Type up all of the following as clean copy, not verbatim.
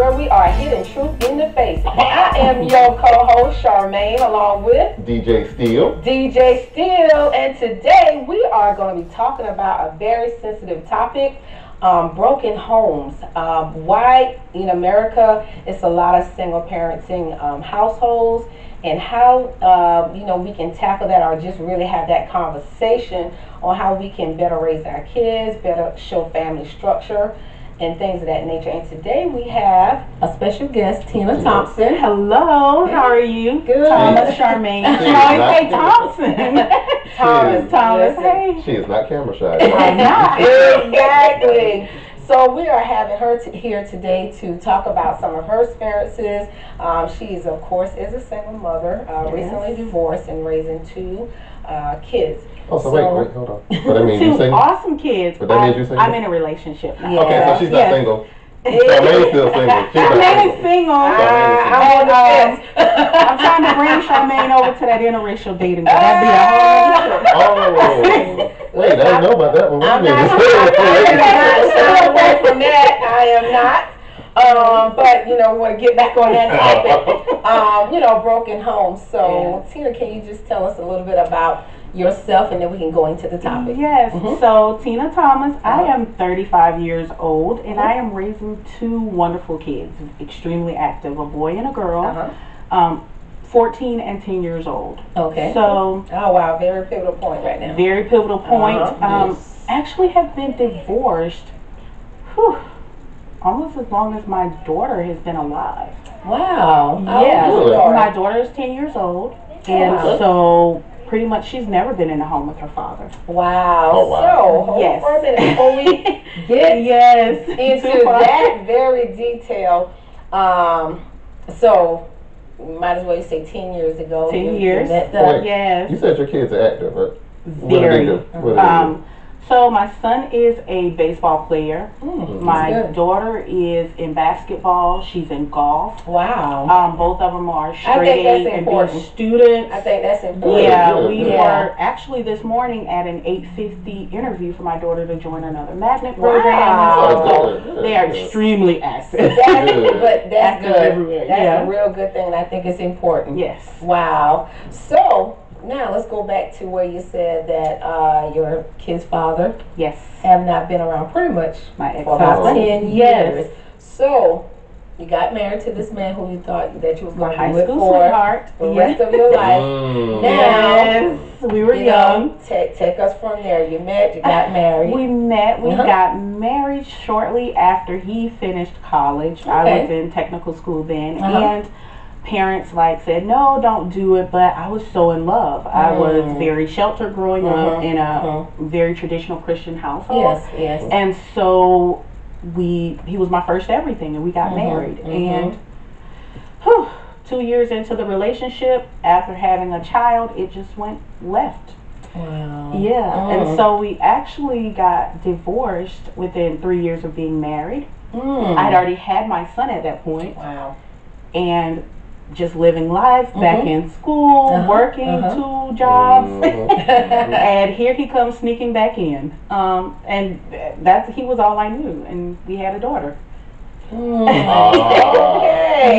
where we are hitting truth in the face. I am your co-host, Charmaine, along with DJ Steele. And today we are going to be talking about a very sensitive topic, broken homes. Why in America it's a lot of single parenting households, and how we can tackle that, or just really have that conversation on how we can better raise our kids, better show family structure, and things of that nature. And today we have a special guest, Tina Thompson. Hello, how are you? Good. Thomas, Charmaine. Hey, Thompson. Thomas. Hey. She is not camera shy. I'm not. Exactly. So we are having her here today to talk about some of her experiences. She is, of course, is a single mother, recently divorced and raising two kids. Oh, so wait, hold on. But that means you single? Awesome kids. But that means you single? I'm in a relationship now. Okay, so she's not single. Charmaine's still single. She's Charmaine is single. I'm trying to bring Charmaine over to that interracial dating. That'd be a whole wait, I didn't know about that one. I'm not away from that. I am not. But we want to get back on that topic. Broken homes. So Tina, can you just tell us a little bit about yourself, and then we can go into the topic? Yes. So Tina Thomas, I am 35 years old, and I am raising two wonderful kids, extremely active, a boy and a girl, 14 and 10 years old. Okay. So oh wow, very pivotal point right now. Very pivotal point. Yes. Actually have been divorced almost as long as my daughter has been alive. Wow. Yeah. Really? My daughter is 10 years old, and so pretty much she's never been in a home with her father. Wow. Oh, wow. So hold Yes. for a minute before we get into that very detail. So might as well say 10 years ago. 10 years. Yes. You said your kids are active, but very. What do they do? So my son is a baseball player. My good. daughter is in basketball. She's in golf. Wow. Both of them are I straight think A that's and B important. students. I think that's important. Yeah, Good, we good. were actually this morning at an 8:50 interview for my daughter to join another magnet Wow. program. Good, So good, they are good. extremely active. But that's Active good. everywhere, That's yeah. a real good thing, and I think it's important. Yes. Wow. So now let's go back to where you said that your kid's father Yes. have not been around pretty much My for about ex-husband. 10 Yes. years. So you got married to this man who you thought that you was My going to high be with school for sweetheart. the rest of your life. Now, Yes. We were young. Take us from there. You met, you got married. We met. We got married shortly after he finished college. I was in technical school then, and parents said no, don't do it. But I was so in love. I was very sheltered growing up in a very traditional Christian household. Yes. And so he was my first everything, and we got married. And 2 years into the relationship, after having a child, it just went left. Wow. Yeah. And so we actually got divorced within 3 years of being married. I had already had my son at that point. Wow. And just living life, back in school, working 2 jobs. And here he comes sneaking back in. And he was all I knew. And we had a daughter. Okay.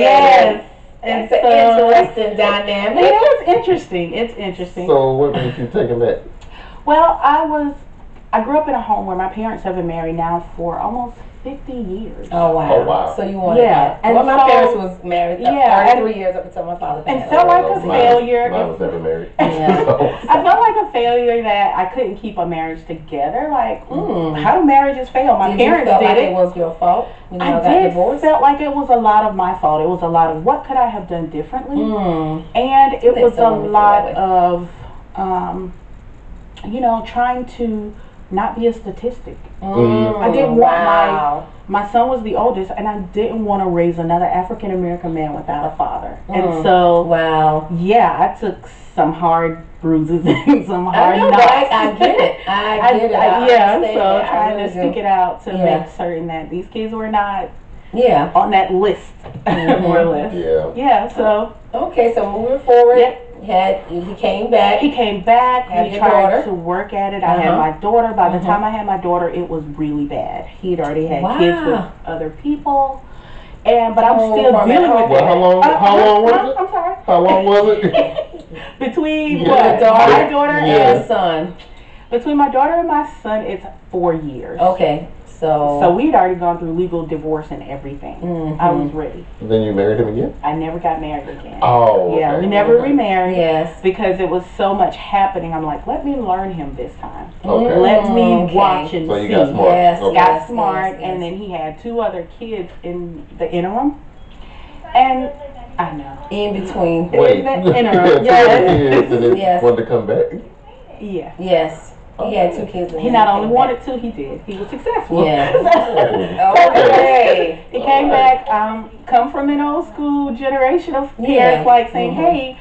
Yes. It's an interesting dynamic. It is interesting. It's interesting. So what made you take him back? Well, I grew up in a home where my parents have been married now for almost 50 years. Oh wow. Oh, wow. So you wanted that. And well, my so, parents was married 33 years up until my father passed. And felt like a failure. Mine was never married. I felt like a failure that I couldn't keep a marriage together. How do marriages fail? My parents you feel did like it. It was your fault. You know, I got did. divorced. Felt like it was a lot of my fault. It was a lot of what could I have done differently, and it was a lot of, trying to not be a statistic. I didn't want my son was the oldest, and I didn't want to raise another African American man without a father. And so, I took some hard bruises and some hard knocks. I get it. I get it. So trying to stick it out to make certain that these kids were not on that list, more or less. Yeah. So okay. So moving forward, he came back. He came back. Had We your tried daughter. to work at it. I had my daughter. By the time I had my daughter, it was really bad. He'd already had kids with other people. But I'm still dealing with Well, it. how long was it? I'm sorry. How long was it? Between my daughter and son. Between my daughter and my son, it's 4 years. Okay, so we'd already gone through legal divorce and everything. I was ready. Then you married him again? I never got married again. Oh, yeah, we never remarried. Yes, because it was so much happening. I'm like, let me learn him this time. Okay. Let me watch and so see. You got smart. Yes, okay. Got smart, and then he had 2 other kids in the interim, and I know in between. Wait, in the interim. yes. And then Yes. wanted to come back. Yeah. Yes. He had 2 kids. He not only wanted to, he did. He was successful. Yeah. Okay. He came back, come from an old school generation of parents like saying, hey,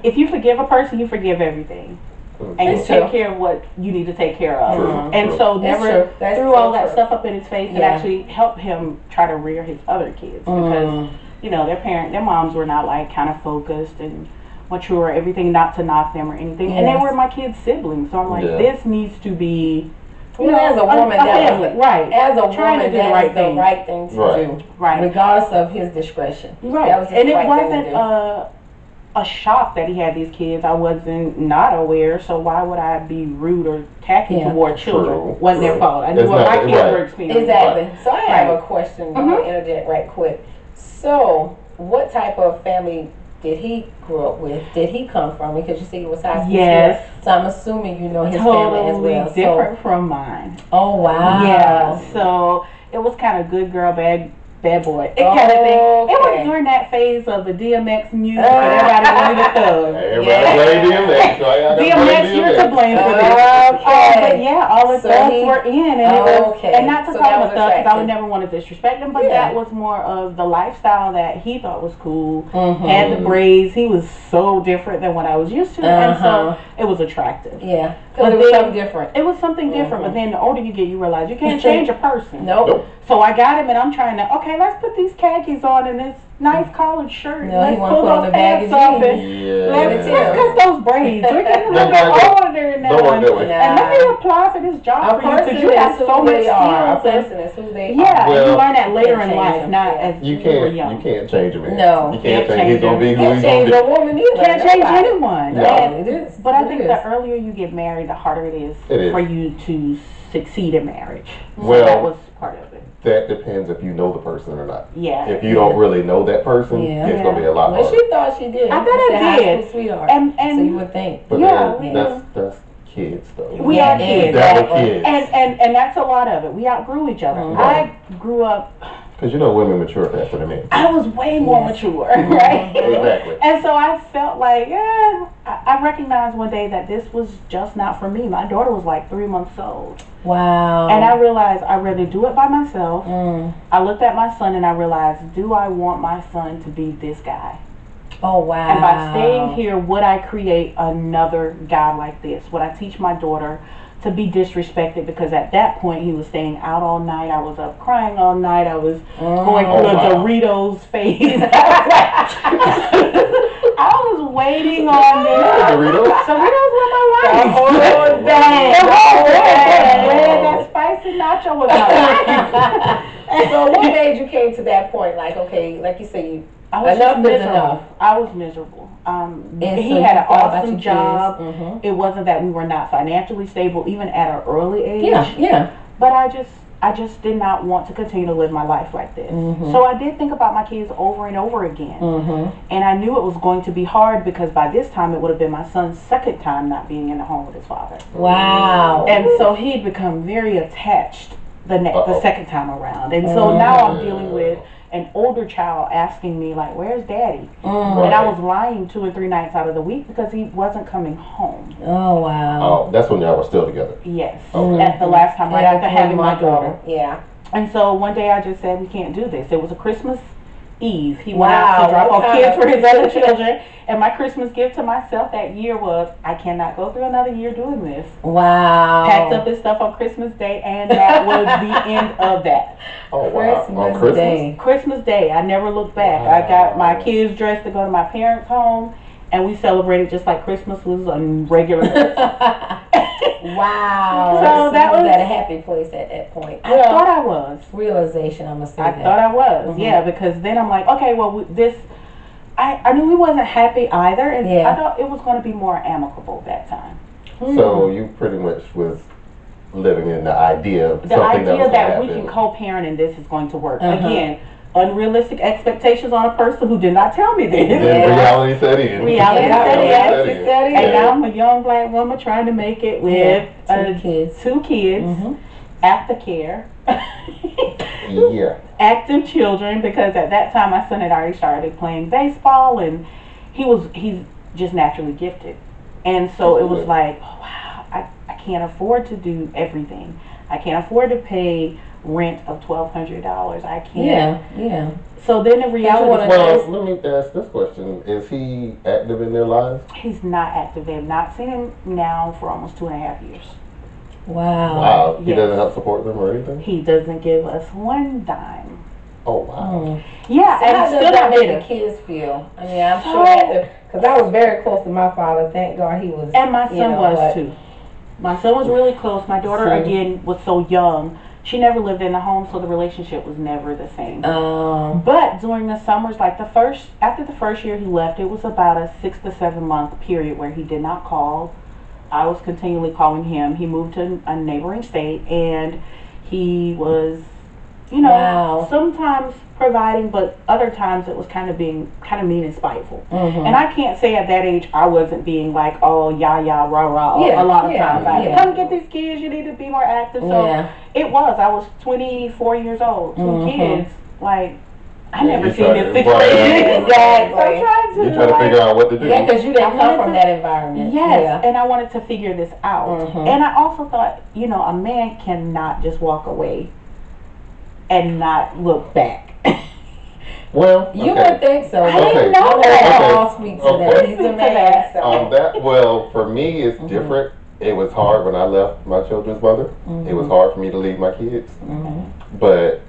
if you forgive a person, you forgive everything. And you take care of what you need to take care of. And so never threw all that stuff up in his face and actually helped him try to rear his other kids. Because, you know, their moms were not like kind of focused and mature, everything, not to knock them or anything. And they were my kids' siblings. So I'm like, this needs to be, you know, as a woman, that was right. As a woman, trying to do the right thing. The right thing to do, right? Regardless of his discretion, right? That was and it right wasn't a shock that he had these kids. I wasn't not aware, so why would I be rude or tacky toward children? Wasn't their fault. I knew what my kids were experiencing. Exactly. So I have a question. I'm gonna interject right quick. So, what type of family did he grow up with? Did he come from? Because you see he was high school. Yes. So I'm assuming you know his totally family as well. Different from mine. Oh wow. Yeah. So it was kind of good girl, bad boy. It kind of thing. It was during that phase of the DMX music and everybody wanted to thug. Everybody blame DMX. So DMX, you're to blame for this. But yeah, all the thugs were in, and it was, and not to call him a thug because I would never want to disrespect him, but that was more of the lifestyle that he thought was cool. Had the braids. He was so different than what I was used to, and so it was attractive. Yeah, because it was something different. It was something different, but then the older you get, you realize you can't change a person. Nope. So I got him, and I'm trying to, okay, let's put these khakis on and this nice collared shirt. No, let's pull those pants up and let's cut those braids. We're getting a little bit older now. And let me apply for this job for you because you have so much skills. Yeah, and you learn that later in life, not as you were young. You can't change a man. No. You can't change. He's going to be who he's going to be. Can't change a woman either. Can't change anyone. No, it is. But I think the earlier you get married, the harder it is for you to succeed in marriage. So that was part of it. That depends if you know the person or not. Yeah. If you don't really know that person, it's going to be a lot harder. Well, she thought she did. I thought I did. Sweetheart. And so you would think. But that's kids, though. We are kids. Kids. And that's a lot of it. We outgrew each other. I grew up. Because you know women mature faster than men. I was way more mature, right? Exactly. And so I felt like, I recognized one day that this was just not for me. My daughter was like 3 months old. Wow. And I realized I'd rather do it by myself. I looked at my son and I realized, do I want my son to be this guy? Oh, wow. And by staying here, would I create another guy like this? Would I teach my daughter to be disrespected? Because at that point he was staying out all night. I was up crying all night. I was going through a Doritos phase. I was waiting on this. Doritos were my life. That spicy nacho was my life. So what made you came to that point? Like, okay, like you say, enough is enough. I was miserable. He so had an awesome job. It wasn't that we were not financially stable, even at an early age. Yeah. But I just did not want to continue to live my life like this. So I did think about my kids over and over again. And I knew it was going to be hard because by this time it would have been my son's second time not being in the home with his father. Wow. And so he'd become very attached the second time around. And so now I'm dealing with an older child asking me like, where's daddy? And I was lying 2 or 3 nights out of the week because he wasn't coming home. Oh, wow. Oh, that's when y'all were still together. Yes. At the last time, right after having my daughter. Yeah. And so one day I just said, we can't do this. It was a Christmas Eve. He went out to drop off kids for his other children. And my Christmas gift to myself that year was, I cannot go through another year doing this. Wow. Packed up his stuff on Christmas Day, and that was the end of that. Oh, wow. On Christmas Day? Christmas Day. I never looked back. Wow. I got my kids dressed to go to my parents' home, and we celebrated just like Christmas was a regular Wow. So that was at a happy place at that point. I thought I was. Realization, I'm going to say I thought I was, yeah, because then I'm like, okay, well, I knew we wasn't happy either, and I thought it was going to be more amicable that time. So you pretty much was living in the idea of something that we can co-parent and this is going to work. Again, unrealistic expectations on a person who did not tell me this. Then reality set in. Reality set in. And now I'm a young black woman trying to make it with two kids, aftercare. Active children, because at that time my son had already started playing baseball, and he's just naturally gifted. And so it was like, oh, wow, I can't afford to do everything. I can't afford to pay rent of $1,200. I can't. Yeah. So then the reality was... Well, let me ask this question. Is he active in their lives? He's not active. They have not seen him now for almost 2.5 years. Wow. He doesn't help support them or anything? He doesn't give us one dime. Oh, wow. Yeah, so and how does that make the kids feel? I mean, I'm sure because I was very close to my father. Thank God he was. And my son was too. My son was really close. My daughter, again, was so young. She never lived in the home, so the relationship was never the same. But during the summers, like after the first year he left, it was about a 6 to 7 month period where he did not call. I was continually calling him. He moved to a neighboring state, and he was, sometimes providing, but other times it was kind of mean and spiteful. And I can't say at that age I wasn't being like, oh, rah, rah. A lot of times, like, come get these kids, you need to be more active. So it was. I was 24 years old, 2 kids, like. I never seen this situation. Exactly. I'm trying to figure out what to do. Yeah, because you didn't come from that environment. Yes, and I wanted to figure this out. And I also thought, a man cannot just walk away and not look back. Well, you would think so. I didn't know that. I'll speak to that. He's a man. Well, for me, it's different. It was hard when I left my children's mother. It was hard for me to leave my kids. But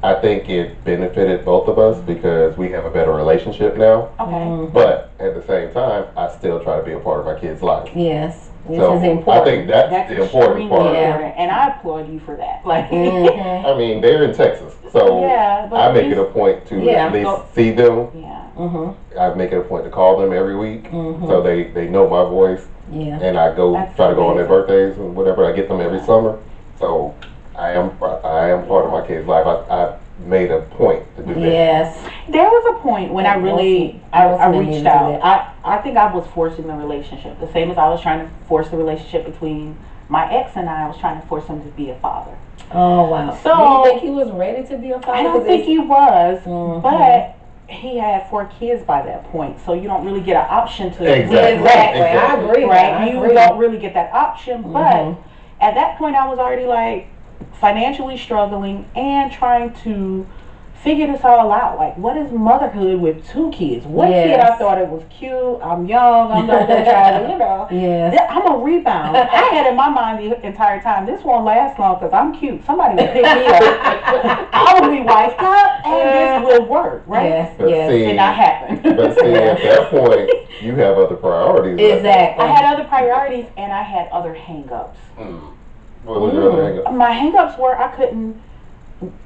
I think it benefited both of us because we have a better relationship now. Okay. But at the same time, I still try to be a part of my kids' life. Yes. Which is important. I think that's the important part. And I applaud you for that. Like, I mean, they're in Texas, so I make it a point to at least see them. I make it a point to call them every week, so they know my voice. And I try to go on their birthdays and whatever. I get them every summer, so I am part of my kids' life. I made a point to do that. Yes. There was a point when I reached out. I think I was forcing the relationship. The same as I was trying to force the relationship between my ex and I was trying to force him to be a father. Oh, wow. So, do you think he was ready to be a father? I don't think he was, but he had 4 kids by that point, so you don't really get an option to... Exactly. I agree. Right? You don't really get that option, but at that point I was already like financially struggling and trying to figure this all out. Like, what is motherhood with 2 kids? One kid, I thought it was cute. I'm young. I'm not going to try to, I'm a rebound. I had in my mind the entire time, this won't last long because I'm cute. Somebody will pick me up. I will be wiped up and this will work, right? Yes, See, did not happen. But see, at that point, you have other priorities. Exactly. I had other priorities and I had other hang-ups. What was your other hang-ups? My hang-ups were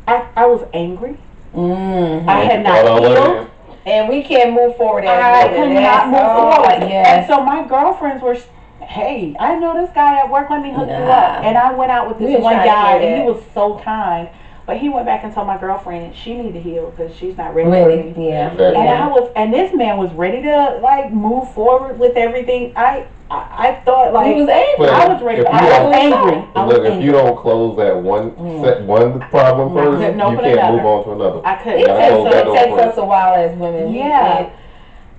I was angry. I had not healed. And we can't move forward. I could not move forward. And so my girlfriends were, hey, I know this guy at work, let me hook you up. And I went out with this one guy, and he was so kind. But he went back and told my girlfriend she needed to heal because she's not ready for me. And this man was ready to like move forward with everything. I thought like he was angry. I was ready. I was angry. Look, if you don't close that one problem first, you can't move on to another. I couldn't. It takes us a while as women. Yeah.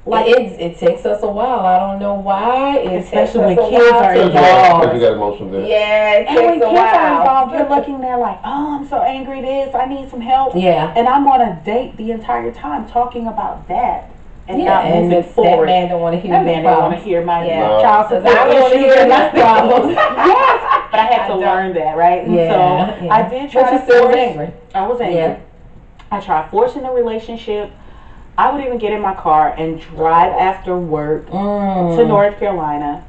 Like it takes us a while. I don't know why. Especially when kids are involved. Because you got emotions in it. Yeah, it takes a while. And when kids are involved, you're looking there like, oh, I'm so angry. I need some help. Yeah. And I'm on a date the entire time talking about that. And not moving forward. That man don't want to hear that man don't want to hear my child support I don't want to hear my problems. Yes, but I had to learn that, right? And so I did try to still angry. I was angry. Yeah. I tried forcing the relationship. I would even get in my car and drive after work to North Carolina.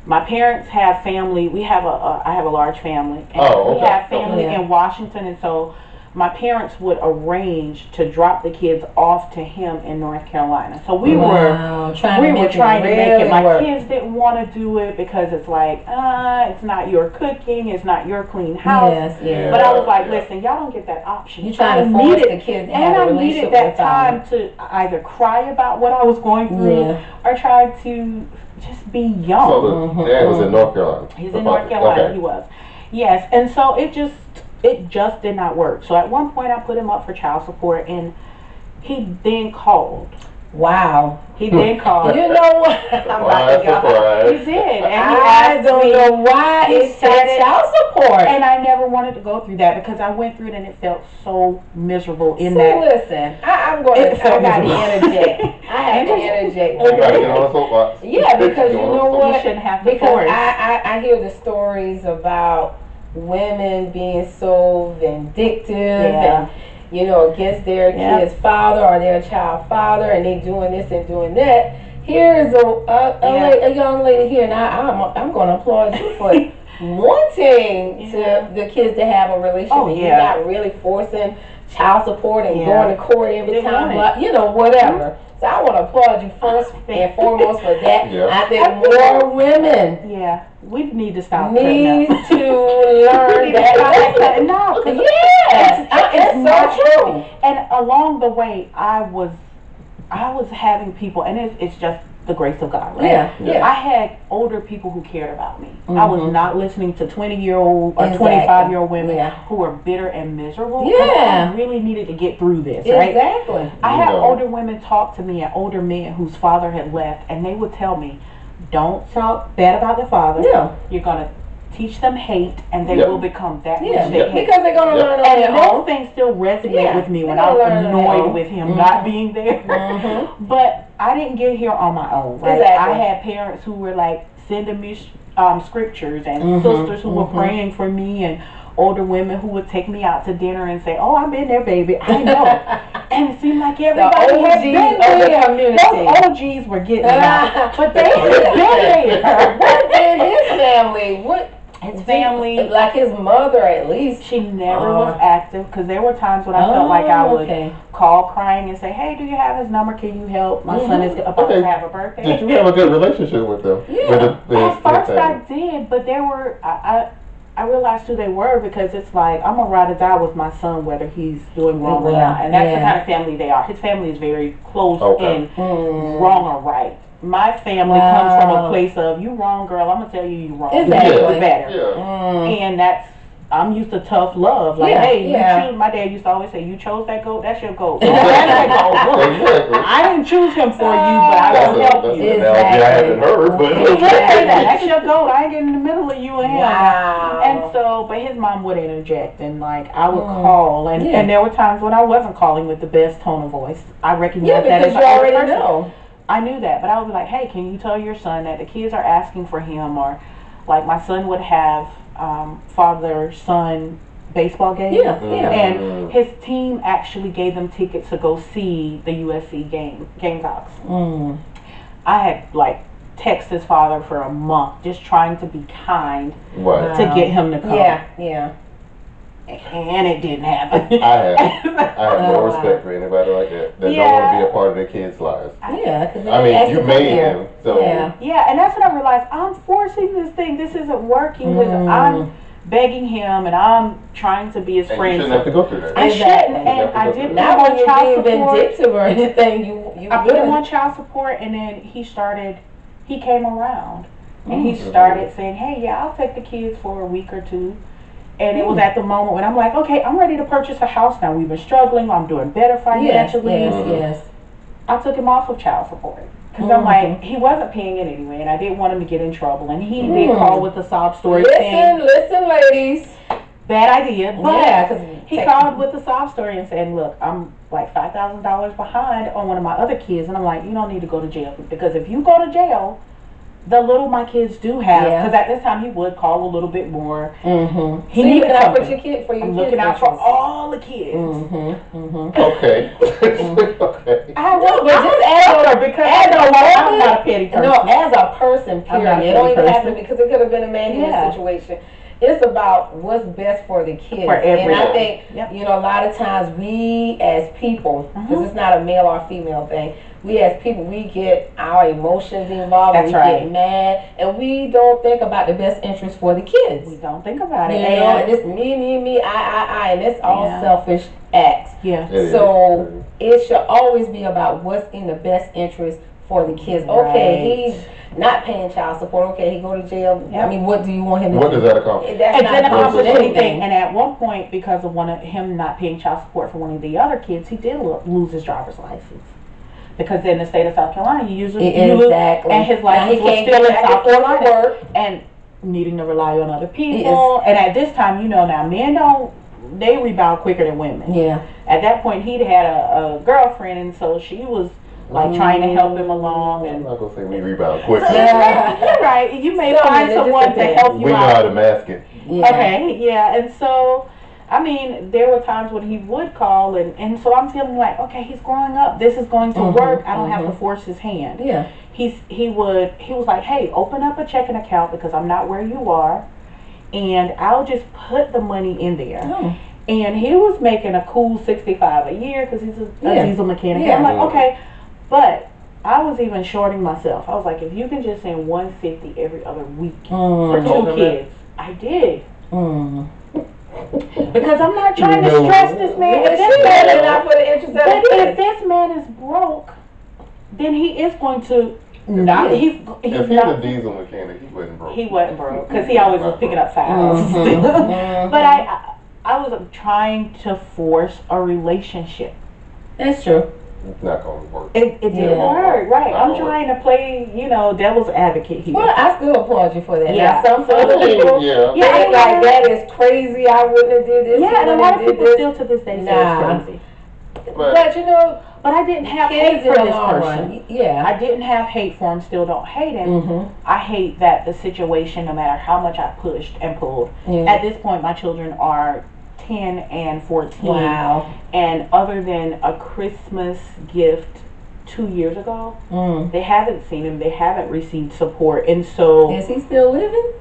My parents have family. We have I have a large family. And we have family in Washington, and so my parents would arrange to drop the kids off to him in North Carolina. So we were trying to make it. My kids didn't want to do it because it's like, it's not your cooking, it's not your clean house. But I was like, listen, y'all don't get that option. You trying to force the kids to have a relationship with time to either cry about what I was going through or try to just be young. So the dad was in North Carolina. He's in North Carolina. He was. Yes, and so it just did not work. So at one point I put him up for child support, and he then called. Wow. He then called. You know what? I'm like, he did. And I don't know why he said child support. And I never wanted to go through that because I went through it and it felt so miserable in that. Listen, I got to interject. I have to interject. You got to get on the soapbox. Yeah, because you know what? You shouldn't have to because I hear the stories about women being so vindictive and against their kid's father or their child father, and they doing this and doing that. Here's a young lady here, and I'm going to applaud you for wanting the kids to have a relationship. You're not really forcing child support and going to court every time, whatever. So I want to applaud you first and foremost for that. I think more women we need to stop to learn that. No, it's so true. And along the way, I was having people, and it's just the grace of God, right? I had older people who cared about me. I was not listening to 20-year-old or 25-year-old women who were bitter and miserable. I really needed to get through this, right? Exactly. I had older women talk to me and older men whose father had left, and they would tell me, don't talk bad about their father. You're going to teach them hate, and they will become that which they hate. Because they're going to learn on their own. And those things still resonate with me when I'm annoyed with him not being there. But I didn't get here on my own. Right? I had parents who were like sending me scriptures, and sisters who were praying for me, and older women who would take me out to dinner and say, "Oh, I've been there, baby. I know." And it seemed like everybody had been there. Those OGs were getting out, but they had been there. What did his family? His family, like his mother, at least. She never was active, because there were times when I felt like I would call crying and say, "Hey, do you have his number? Can you help? My son is about to have a birthday." Did you have a good relationship with them? At first I did, but there were I realized who they were, because it's like, I'm gonna ride or die with my son whether he's doing wrong or not, and that's the kind of family they are. His family is very close in wrong or right. My family comes from a place of, you wrong, girl, I'm gonna tell you wrong. Exactly. Better. And I'm used to tough love. Like, hey, you choose. My dad used to always say, you chose that goat, that's your goat. I didn't choose him for you, but I will help you. Exactly. I haven't heard, but that's your goat. I ain't getting in the middle of you and him. And so, but his mom would interject, and like I would call, and there were times when I wasn't calling with the best tone of voice. I recognized that as you already know. I knew that, but I would be like, hey, can you tell your son that the kids are asking for him? Or like my son would have father-son baseball games. And his team actually gave them tickets to go see the USC Gamecocks. I had like texted his father for a month just trying to be kind to get him to come. And it didn't happen. I have no respect for anybody like that don't want to be a part of their kids' lives. I mean, you made him, so and that's when I realized I'm forcing this thing. This isn't working, because I'm begging him and I'm trying to be his friend. You shouldn't have to go through that. I shouldn't, and I did not when you're being vindictive or anything. I put him on child support, and then he came around, and he started saying, "Hey, I'll take the kids for a week or two." And it was at the moment when I'm like, okay, I'm ready to purchase a house now. We've been struggling. I'm doing better financially. Yes. I took him off of child support. Because I'm like, he wasn't paying it anyway, and I didn't want him to get in trouble. And he did call with a sob story saying, listen, ladies. Bad idea. But he called with a sob story and said, look, I'm like $5,000 behind on one of my other kids. And I'm like, you don't need to go to jail. Because if you go to jail, the little my kids do have, because at this time he would call a little bit more. He looking out for your kid, I'm looking out for all the kids. Okay. I will, but just as a woman, I'm not a petty person. No, as a person, person, period. It don't even have to, because it could have been a man in this situation. It's about what's best for the kids. And I think, you know, a lot of times we as people, because it's not a male or female thing, we as people, we get our emotions involved. We get mad, and we don't think about the best interest for the kids. We don't think about it. You know, and it's me, I, and it's all selfish acts. So it should always be about what's in the best interest for the kids. Okay, he's not paying child support. Okay, he go to jail. I mean, what do you want him to do? What does that accomplish? It didn't accomplish anything. And at one point, because of him not paying child support for one of the other kids, he did lose his driver's license. Because in the state of South Carolina, you lose, and his license was still in South Carolina, and needing to rely on other people. And at this time, you know, now men they rebound quicker than women. At that point, he'd had a girlfriend, and so she was like trying to help him along. And I'm not gonna say we rebound quicker. You're right. You may find someone to help you out. We know how to mask it. Okay, and so, I mean, there were times when he would call, and so I'm feeling like, okay, he's growing up. This is going to work. I don't have to force his hand. He was like, hey, open up a checking account because I'm not where you are, and I'll just put the money in there. And he was making a cool $65 a year because he's a diesel mechanic. I'm like, okay, but I was even shorting myself. I was like, if you can just send $150 every other week for 2 kids, I did. Because I'm not trying to stress this man. If this man is broke, then he is going to not. If he's a diesel mechanic, he wasn't broke. He wasn't broke because he always was picking up files. But I was trying to force a relationship. That's true. It's not going to work. It didn't work, right? I'm trying to play, you know, devil's advocate here. Well, I still applaud you for that. Now, some other people think like that is crazy. I wouldn't have did this. Yeah, and a lot of people still to this day say it's crazy. But you know, but I didn't have hate for this person. Yeah, I didn't have hate for him. Still don't hate him. I hate that the situation, no matter how much I pushed and pulled. At this point, my children are 10 and 14. Wow. And other than a Christmas gift 2 years ago, they haven't seen him. They haven't received support. And so, is he still living?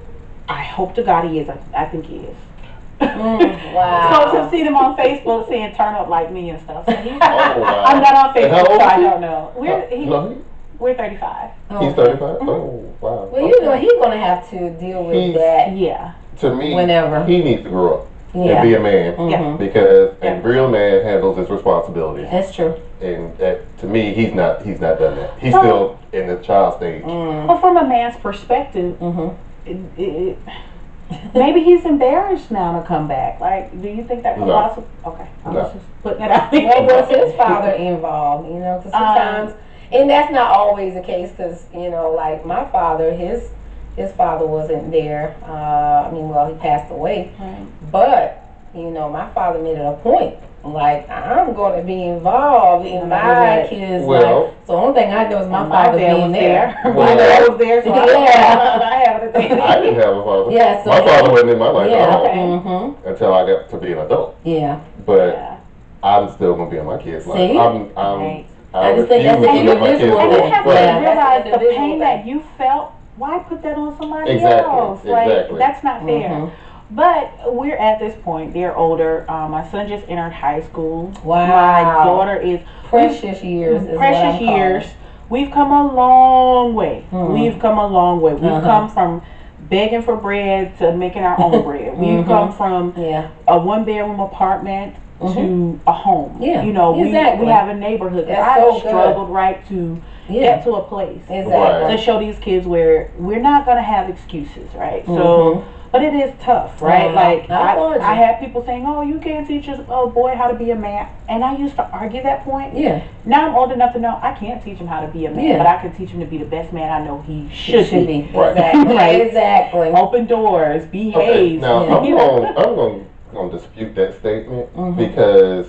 I hope to God he is. I think he is. Wow. So to see them on Facebook saying turn up like me and stuff. So I'm not on Facebook, so I don't know. We're 35. He's 35? Oh, wow. Well, you know, he's going to have to deal with that. Yeah. To me, whenever he needs to grow up. And be a man, because a real man handles his responsibilities. That's true. And to me, he's not done that. He's still in the child stage. Well, from a man's perspective, maybe he's embarrassed now to come back. Like, do you think that could possibly? Okay, I'm just putting it out there. Well, was his father involved? You know, because sometimes, and that's not always the case. Because you know, like my father, his father wasn't there. I mean, well, he passed away. But, you know, my father made it a point. Like, I'm going to be involved in my kids' life. So the only thing I know is my father being there. My dad was there, so I have it. I didn't have a father. Yeah, so my father wasn't in my life at all until I got to be an adult. But I'm still going to be in my kids' life. I just think that's and you have to realize the pain that you felt. Why put that on somebody else? Like, that's not fair. But we're at this point. They're older. My son just entered high school. Wow. My daughter is precious years. Precious years. We've come a long way. We've come a long way. We've come from begging for bread to making our own bread. We've come from a 1-bedroom apartment to a home. You know, we have a neighborhood. I struggled to get to a place to show these kids where we're not going to have excuses, right? So, but it is tough, right? Like, I had people saying, oh, you can't teach a boy how to be a man. And I used to argue that point. Now I'm old enough to know I can't teach him how to be a man, but I can teach him to be the best man I know he should be. Exactly. Open doors, behave. Now, I'm going to dispute that statement because,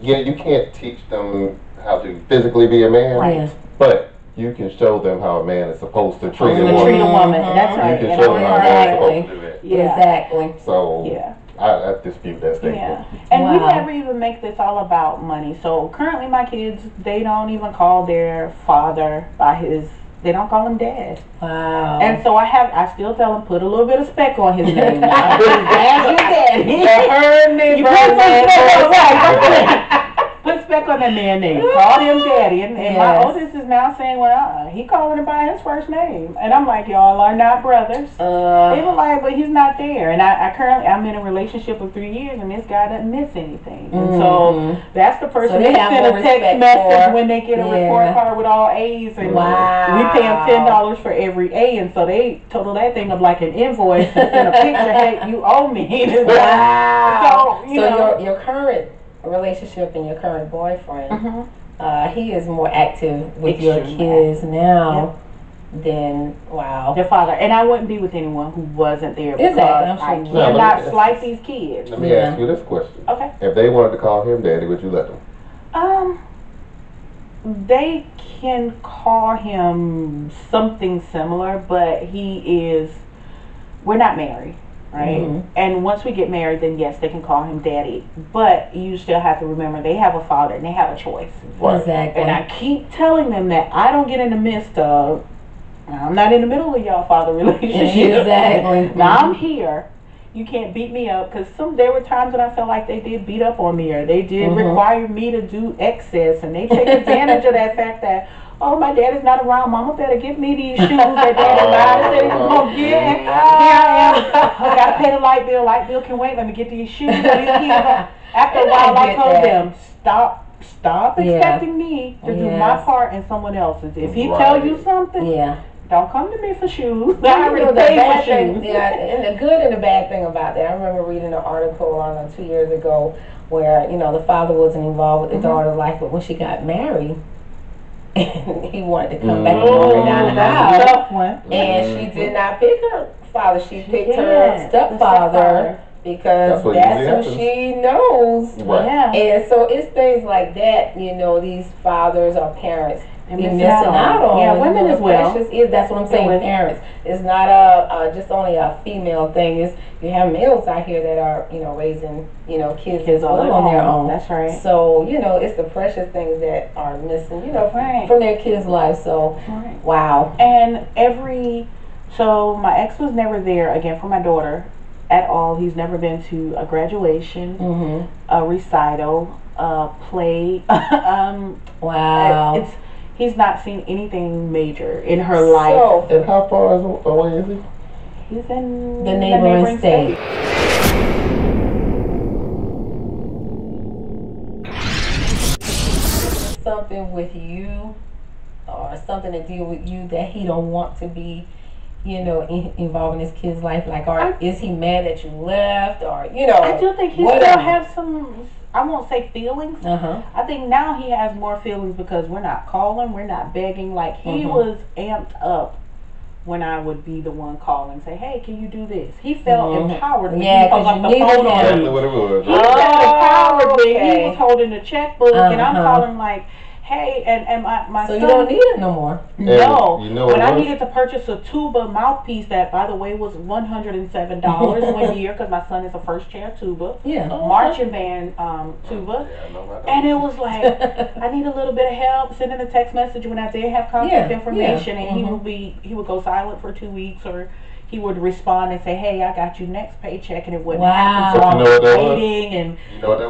you can't teach them how to physically be a man, but you can show them how a man is supposed to treat a woman. That's right. You can show them how a man is supposed to do that. Exactly. So I dispute that statement. And we never even make this all about money. So currently my kids, they don't even call their father by his They don't call him Dad. Wow. And so I still tell him, put a little bit of speck on his name. That's your daddy. You heard me, you put speck on that man's name. Call him Daddy. And my oldest is now saying, well, he calling him by his first name. And I'm like, y'all are not brothers. They were like, but he's not there. And I'm in a relationship of 3 years, and this guy doesn't miss anything. And so that's the person who send a text message when they get a report card with all A's. And we pay them $10 for every A. And so they total that thing up like an invoice and send a picture, hey, you owe me. Wow. So your current relationship and your current boyfriend, he is more active with your kids now than their father. And I wouldn't be with anyone who wasn't there because I cannot slice these kids. Let me ask you this question. Okay. If they wanted to call him Daddy, would you let them? They can call him something similar, but we're not married. Right? And once we get married, then yes, they can call him Daddy. But you still have to remember they have a father and they have a choice. Exactly. And I keep telling them that I don't get in the midst of, I'm not in the middle of y'all father relationship. Exactly. Now I'm here. You can't beat me up, because there were times when I felt like they did beat up on me, or they did require me to do excess, and they take advantage of that fact that, oh, my dad is not around. Mama better get me these shoes that Daddy said he was going to get. Here I am. I got to pay the light bill. Light bill can wait. Let me get these shoes. After a while, I told them, stop expecting me to do my part and someone else's. If he tell you something, don't come to me for shoes. I already paid for shoes. And the good and the bad thing about that, I remember reading an article 2 years ago where, the father wasn't involved with the daughter's life, but when she got married, and he wanted to come back and walk her down the aisle, and she did not pick her father. She picked her stepfather because that's who she knows. And so it's things like that, these fathers or parents be missing out on. Yeah, women as well. That's what I'm saying. Parents. It's not just only a female thing. You have males out here that are raising kids as well on their own. That's right. So it's the precious things that are missing from their kids' life. So wow. And so my ex was never there again for my daughter at all. He's never been to a graduation, a recital, a play. Wow. He's not seen anything major in her life. And how far away is he? He's in the neighboring state. Something with you, or something to deal with you that he don't want to be, involved in his kid's life. Like, is he mad that you left, or I do think he still has some. I won't say feelings. I think now he has more feelings because we're not calling, we're not begging. Like, he was amped up when I would be the one calling, say, hey, can you do this? He felt empowered. Yeah, because you needed exactly what it was. He felt empowered me. He was holding the checkbook, and I'm calling like, hey, and my so son. So you don't need it no more. No. When I needed to purchase a tuba mouthpiece that, by the way, was $107 one year, because my son is a first chair tuba. Marching band tuba. And it was like, I need a little bit of help. Sending a text message when I did have contact information, and he would go silent for 2 weeks, or he would respond and say, hey, I got you next paycheck, and it wouldn't happen. So I was waiting, and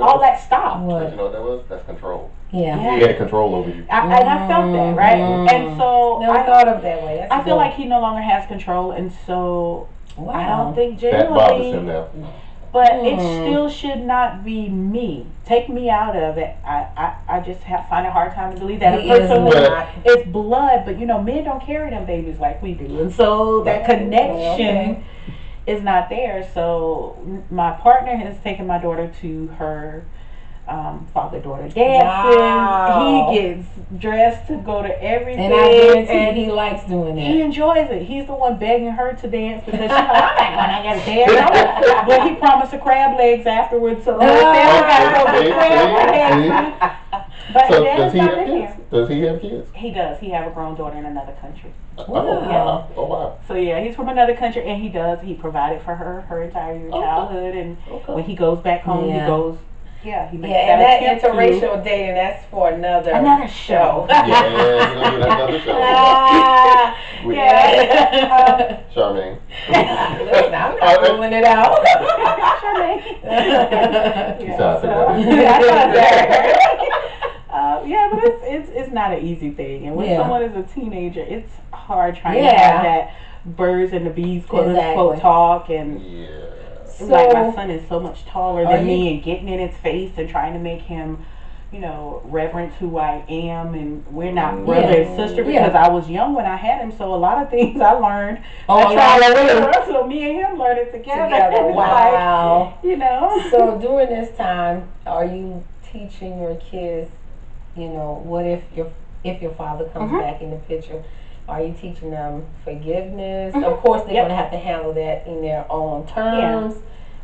all that stopped. But you know what that was? That's control. He Yeah. had control over you. And I felt that, right? And so Never thought of it that way. That's I feel like he no longer has control, and so I don't think that bothers him generally. now. But it still should not be me. Take me out of it. I just find a hard time to believe that. He A person is not. it's blood, but men don't carry them babies like we do, and so that connection is not there. So my partner has taken my daughter to her father-daughter dances. Wow. He gets dressed to go to everything, And I guarantee he likes doing that. he enjoys it. He's the one begging her to dance because she's like, I'm not going to get a dance. But he promised her crab legs afterwards, so the whole family got to go get crab legs. But So Dad's does he not have in kids? here. Does he have kids? He does. He have a grown daughter in another country. Wow. Oh wow. So yeah, he's from another country, and he provided for her entire childhood, and when he goes back home, he goes Yeah, he makes and that interracial dating, that's for another show. Yeah, we're gonna do another show. Charmaine. Listen, I'm not ruling it out. Charmaine. Yeah, but it's not an easy thing, and when someone is a teenager, it's hard trying to have that birds and the bees quote unquote talk, and so, like my son is so much taller than me, and getting in his face and trying to make him, you know, reverence who I am, and we're not brother and sister because I was young when I had him, so a lot of things I learned. So me and him learned it together. Wow. Like, you know. So during this time, are you teaching your kids, you know, what if your father comes back in the picture? Are you teaching them forgiveness? Of course, they're going to have to handle that in their own terms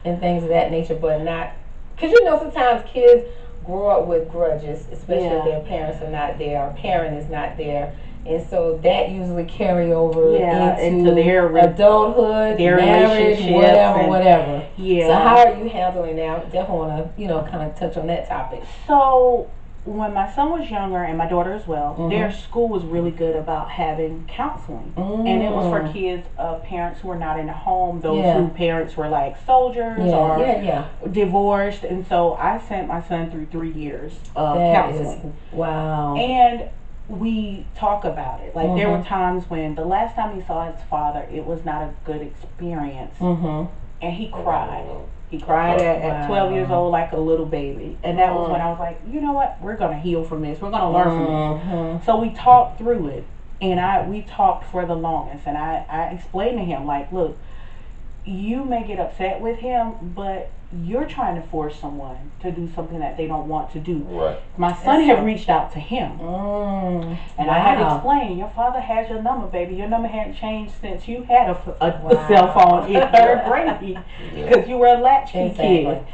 and things of that nature, but not, because you know sometimes kids grow up with grudges, especially if their parents are not there, or parent is not there, and so that usually carry over into their adulthood, their marriage, whatever. Yeah. So how are you handling that? Definitely want to kind of touch on that topic. So when my son was younger, and my daughter as well, their school was really good about having counseling, and it was for kids of parents who were not in the home, those whose parents were like soldiers or divorced, and so I sent my son through 3 years of counseling. Wow. And we talk about it. Like there were times when the last time he saw his father, it was not a good experience, and he cried. He cried at 12 years old like a little baby. And that was when I was like, you know what? We're going to heal from this. We're going to learn from this. So we talked through it. And we talked for the longest. And I explained to him, like, look, you may get upset with him, but you're trying to force someone to do something that they don't want to do. Right. My son had reached out to him. And I had to explain, your father has your number, baby. Your number hadn't changed since you had a cell phone in 3rd grade because you were a latchkey kid.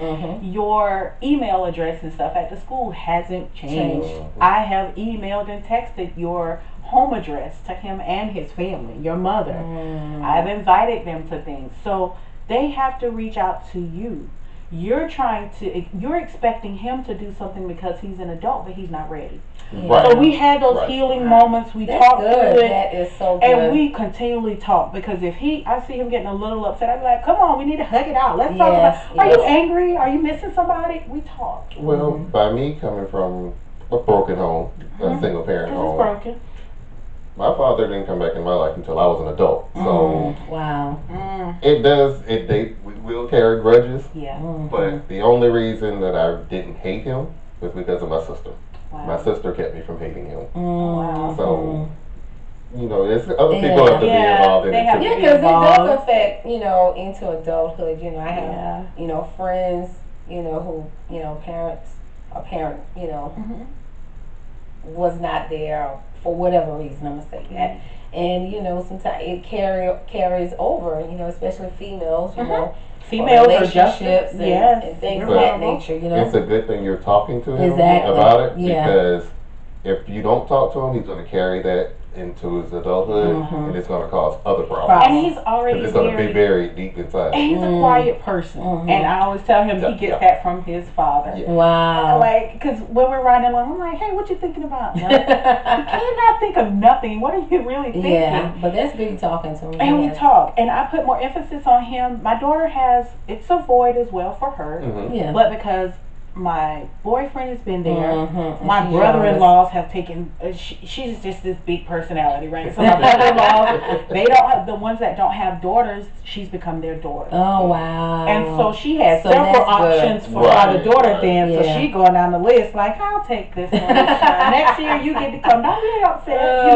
Your email address and stuff at the school hasn't changed. I have emailed and texted your home address to him and his family, your mother. I've invited them to things. So they have to reach out to you. You're expecting him to do something because he's an adult, but he's not ready. So we had those healing moments. We talked through it. That is so good. And we continually talk, because if I see him getting a little upset, I'd be like, come on, we need to hug it out. Let's talk about, are you angry? Are you missing somebody? We talk. Well, by me coming from a broken home, a single parent home. Broken. My father didn't come back in my life until I was an adult. So we will carry grudges. But the only reason that I didn't hate him was because of my sister. My sister kept me from hating him. So you know, there's other people have to be involved in it too. Yeah, because it does affect, into adulthood. I have, friends, who, a parent, was not there for whatever reason, I'm going to say that. And, sometimes it carries over, especially females, females relationships and things of that nature, It's a good thing you're talking to him about it, because if you don't talk to him, he's going to carry that into his adulthood, and it's going to cause other problems. And he's already it's going to be buried deep inside. And he's a quiet person, and I always tell him he gets that from his father. Wow. Like, because when we're riding along, I'm like, hey, what you thinking about? You cannot think of nothing. What are you really thinking? Yeah, but that's good talking to him. And we talk, and I put more emphasis on him. My daughter it's a void as well for her, but because my boyfriend has been there. My brother-in-laws have taken. She's just this big personality, right? So my brother-in-laws, they don't have, the ones that don't have daughters. She's become their daughter. Oh wow! And so she has several options for how the daughter then. So she going down the list like, I'll take this one. Next year you get to come. Don't be upset,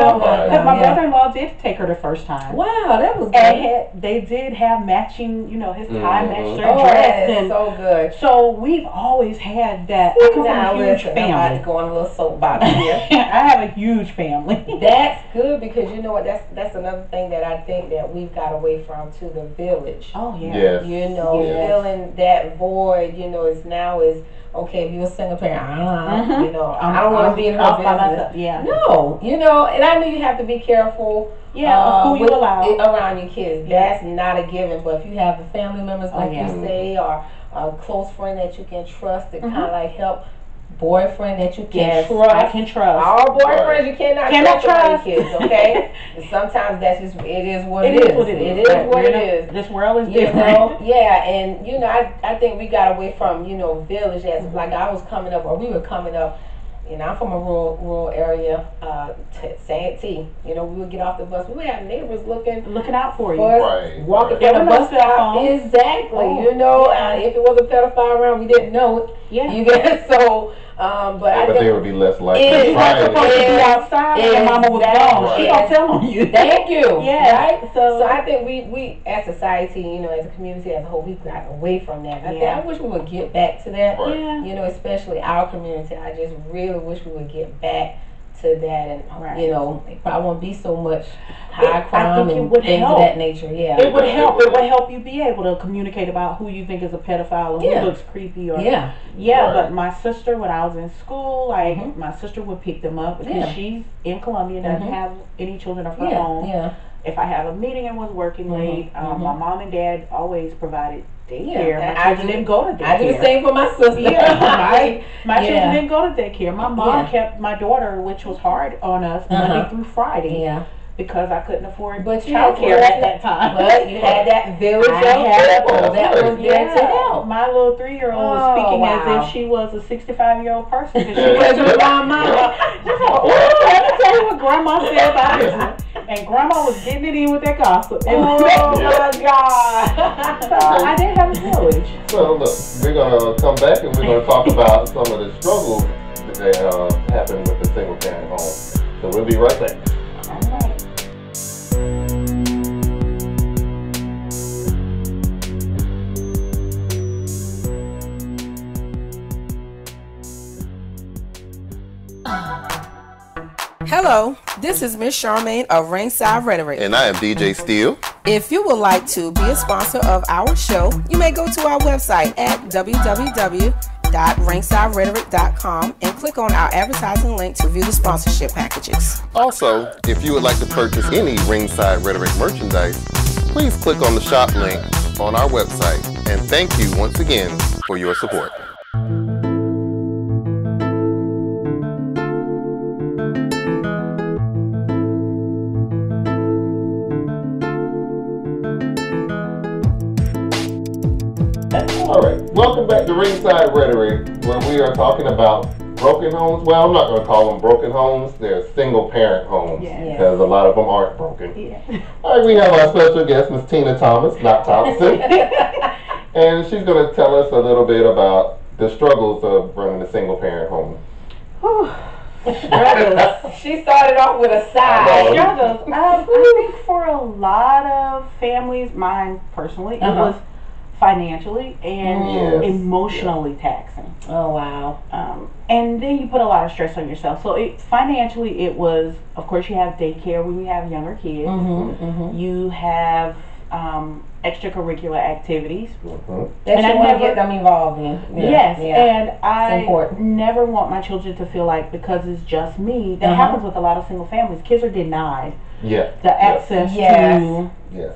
because my brother-in-law did take her the first time. Wow, that was good. And they did have matching. His tie matched her dress, and so good. So we've always had that. I come from a huge family. I'm about to go on a little soapbox here. I have a huge family. That's good, because you know what? That's another thing that I think that we've got away from, to the village. Oh yeah. Filling that void. Is okay, if you're a single parent, I don't want to be in her business. No, and I know you have to be careful. Of who you allow around your kids. That's not a given. But if you have family members, like you say, or a close friend that you can trust to kind of like help. Boyfriend that you can trust. I can trust. All boyfriends you cannot trust kids, okay? And sometimes that's just it is what it is. It is what it is. This world is different. Yeah, and I think we got away from village as like I was coming up, or we were coming up. I'm from a rural area, St. T. We would get off the bus. We would have neighbors looking out for you. Right. Walking from the bus stop. Exactly. Oh. If it was a pedophile around, we didn't know it. Yeah. You get so. But they would be less likely to try it. Supposed to be outside and mama was gone. She don't tell on you. Thank you. Yeah. Right? So I think we as society, as a community as a whole, we've gotten away from that. I wish we would get back to that. Right. Yeah. Especially our community. I just really wish we would get back to that, and it probably won't be so much high crime and things of that nature. Yeah, it would help. It would help you be able to communicate about who you think is a pedophile or who looks creepy. Or Right. But my sister, when I was in school, my sister would pick them up because she's in Columbia, doesn't have any children of her own. Yeah. If I have a meeting and was working late, my mom and dad always provided daycare. My children didn't go to daycare. I do the same for my sister. My children didn't go to daycare. My mom kept my daughter, which was hard on us, Monday through Friday. Yeah. Because I couldn't afford childcare at that time. But you had that village of people that was there to help. My little 3-year-old was speaking as if she was a 65-year-old person because she went to grandma. Let me tell you what grandma said about this. And grandma was getting it in with that gossip. Oh my God. So I didn't have a village. So look, we're going to come back and we're going to talk about some of the struggles that happen with the single parent home. So we'll be right back. All right. Hello, this is Miss Charmaine of Ringside Rhetoric. And I am DJ Steele. If you would like to be a sponsor of our show, you may go to our website at www.ringsiderhetoric.com and click on our advertising link to view the sponsorship packages. Also, if you would like to purchase any Ringside Rhetoric merchandise, please click on the shop link on our website. And thank you once again for your support. All right, welcome back to Ringside Rhetoric, where we are talking about broken homes. Well, I'm not going to call them broken homes. They're single parent homes because a lot of them aren't broken. Yeah. All right, we have our special guest, Miss Tina Thomas, not Thompson. And she's going to tell us a little bit about the struggles of running a single parent home. Struggles. She started off with a sigh. Struggles. I think for a lot of families, mine personally, it was financially and emotionally taxing. Oh wow. And then you put a lot of stress on yourself. So financially it was, of course, you have daycare when you have younger kids. You have extracurricular activities that you want to get them involved in. And I never want my children to feel like because it's just me. That happens with a lot of single families. Kids are denied the access to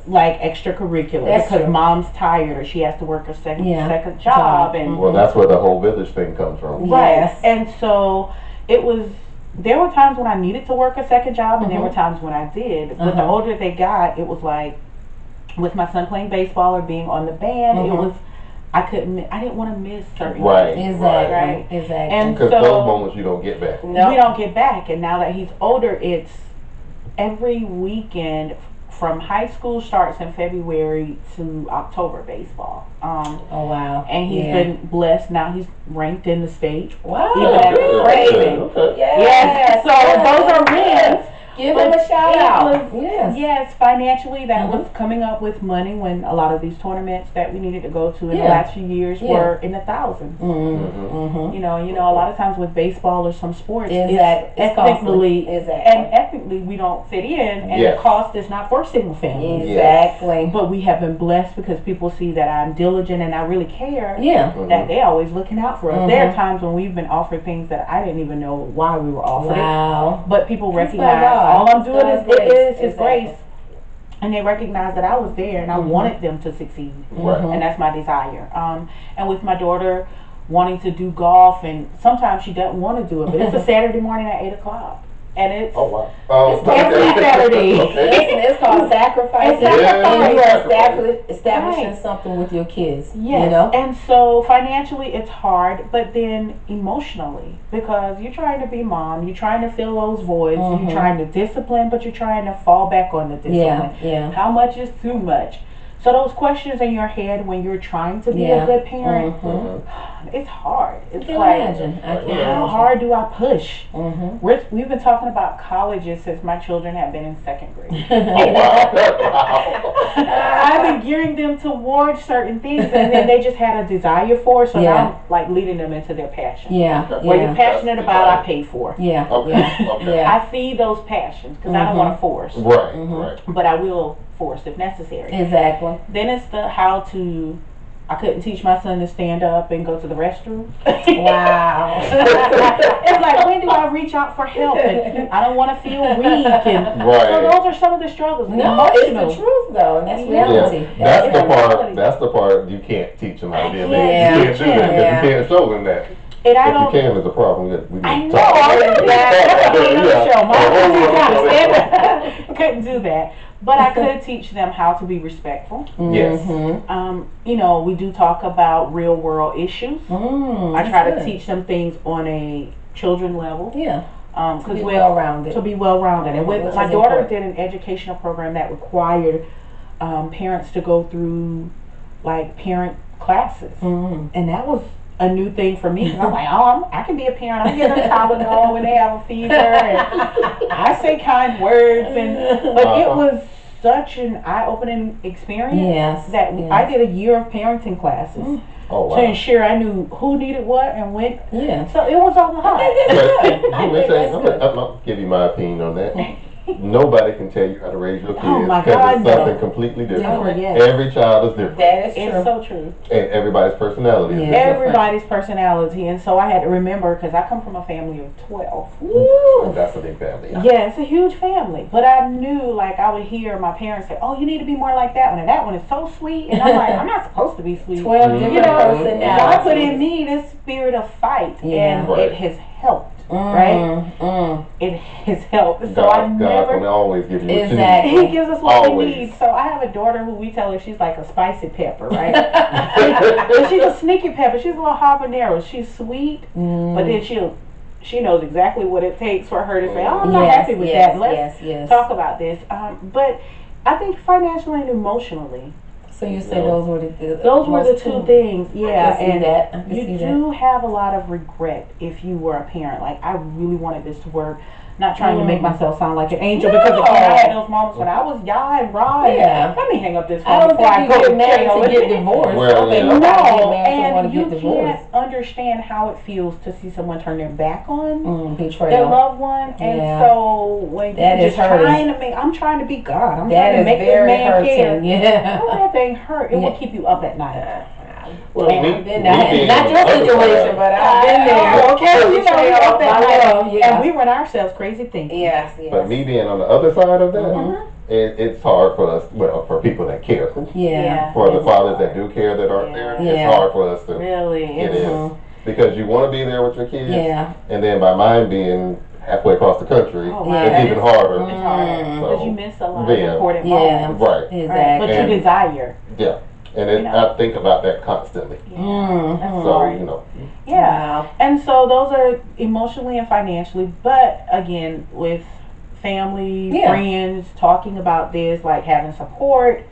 like extracurricular because mom's tired or she has to work a second job. And well, that's where the whole village thing comes from. Right. And so there were times when I needed to work a second job and there were times when I did. But the older they got, it was like with my son playing baseball or being on the band, it was I didn't want to miss certain things. Exactly. And because those moments you don't get back. No. We don't get back. And now that he's older, it's every weekend from high school starts in February to October baseball. Oh wow! And he's been blessed. Now he's ranked in the state. Wow! Crazy. Okay. Yes. So those are wins. Give him a shout out. Yes, financially that was coming up with money when a lot of these tournaments that we needed to go to in the last few years were in the thousands. You know, a lot of times with baseball or some sports, ethnically we don't fit in, and the cost is not for single families. Exactly. But we have been blessed because people see that I'm diligent and I really care. That they're always looking out for us. There are times when we've been offered things that I didn't even know why we were offered it. But people recognize all I'm doing is His grace. And they recognized that I was there and I wanted them to succeed. And that's my desire. And with my daughter wanting to do golf, and sometimes she doesn't want to do it, but it's a Saturday morning at 8 o'clock. And it's it's every Saturday. It's called sacrifice. And you are establishing something with your kids. Yes. You know? And so financially it's hard, but then emotionally, because you're trying to be mom, you're trying to fill those voids, you're trying to discipline, but you're trying to fall back on the discipline. Yeah. How much is too much? So those questions in your head when you're trying to be a good parent, it's hard. It's how hard do I push? We've been talking about colleges since my children have been in 2nd grade. I've been gearing them towards certain things, and then they just had a desire for it, so now I'm like leading them into their passion. What you're passionate about, I pay for. I feed those passions because I don't want to force. But I will force if necessary. Exactly. Then it's the how to. I couldn't teach my son to stand up and go to the restroom. Wow. It's like, when do I reach out for help? And I don't want to feel weak. And so those are some of the struggles. No, it's the truth though, and that's reality. That's the part you can't teach them how to be a man. You can't do that because you can't show them that. And if you can, is a problem. I know. That's couldn't do that. But I could teach them how to be respectful. Yes. You know, we do talk about real world issues. I try to teach them things on a children level. To be well-rounded. To be well-rounded. And with my daughter did an educational program that required parents to go through like parent classes. And that was a new thing for me. I'm like, I can be a parent. I get a Tylenol when they have a fever, and I say kind words, but it was such an eye-opening experience that I did a year of parenting classes to ensure I knew who needed what and when. So it was all hard. I'm gonna give you my opinion on that. Nobody can tell you how to raise your kids because it's something completely different. Every child is different. That is true. It's so true. And everybody's personality is different. Everybody's personality. And so I had to remember, because I come from a family of 12. Ooh, that's a big family. Yeah, it's a huge family. But I knew, like, I would hear my parents say, oh, you need to be more like that one. And that one is so sweet. And I'm like, I'm not supposed to be sweet. 12 different personalities. God put in me this spirit of fight. And it has helped. Right? It has helped. So God can always give you what you need. He gives us what we need. So I have a daughter who we tell her she's like a spicy pepper, right? But she's a sneaky pepper. She's a little habanero. She's sweet, but then she knows exactly what it takes for her to say, oh, I'm not happy with that. Let's talk about this. But I think financially and emotionally. So you say those were the two things, and you do have a lot of regret if you were a parent. Like, I really wanted this to work. Not trying to make myself sound like an angel, because again, I had those moments when I was yah and raw. Let me hang up this phone before I go get married to get divorced. And you can't understand how it feels to see someone turn their back on their loved one. And so when you're just trying to make, I'm trying to be God. I'm trying to make this man care. That thing hurt. It will keep you up at night. Well, I've been there. Not your situation, but I've been there. And we run ourselves crazy thinking. Yes. But me being on the other side of that, it's hard for us, for people that care. For the fathers that do care that aren't there, it's hard for us to. Really? It is. Because you want to be there with your kids. And then by mine being halfway across the country, it's even harder. Because you miss a lot of important moments. Right. Exactly. But you desire. And I think about that constantly. So, And so those are emotionally and financially, but again, with family, friends, talking about this, like having support,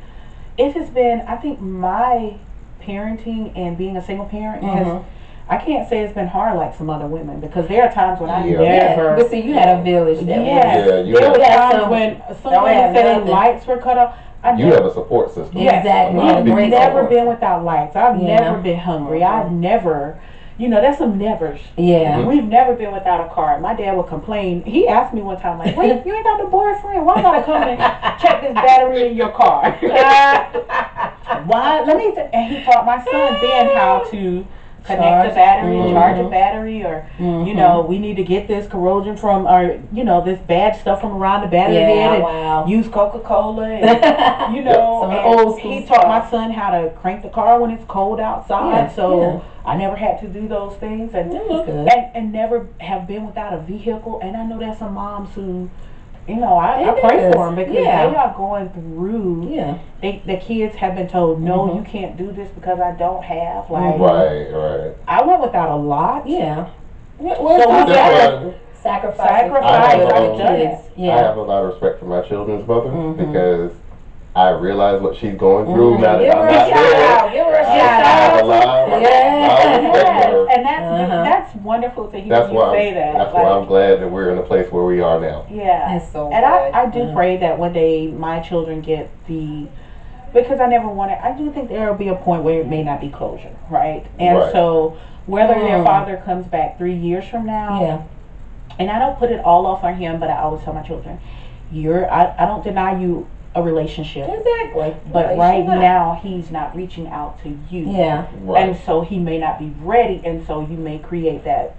it has been, I think my parenting and being a single parent has, I can't say it's been hard like some other women, because there are times when I never. But see, you had a village. There were times when someone said their lights were cut off. You have a support system. Exactly. I've never been without lights. I've never been hungry. I've never, that's some nevers. We've never been without a car. My dad would complain. He asked me one time, like, wait, you ain't got no boyfriend? Why not come and check this battery in your car? Why? And he taught my son then how to connect the battery, charge a battery, or you know, we need to get this corrosion from, or you know, this bad stuff from around the battery head, and use Coca-Cola, and you know, and he taught my son how to crank the car when it's cold outside. So I never had to do those things, and never have been without a vehicle. And I know there's some moms who, you know, I pray for them because they are going through. The kids have been told, no, you can't do this because I don't have. Like, right. I went without a lot. Well, so we sacrifice. I have a lot of respect for my children's mother because I realize what she's going through now that I'm not there. Give her a shout out. And that's wonderful to hear you say that. That's why I'm glad that we're in a place where we are now. That's so and I do pray that one day my children get because I never wanted, I do think there will be a point where it may not be closure, right? And so whether their father comes back 3 years from now, and I don't put it all off on him, but I always tell my children, I don't deny you a relationship. Exactly. But right now he's not reaching out to you. And so he may not be ready, and so you may create that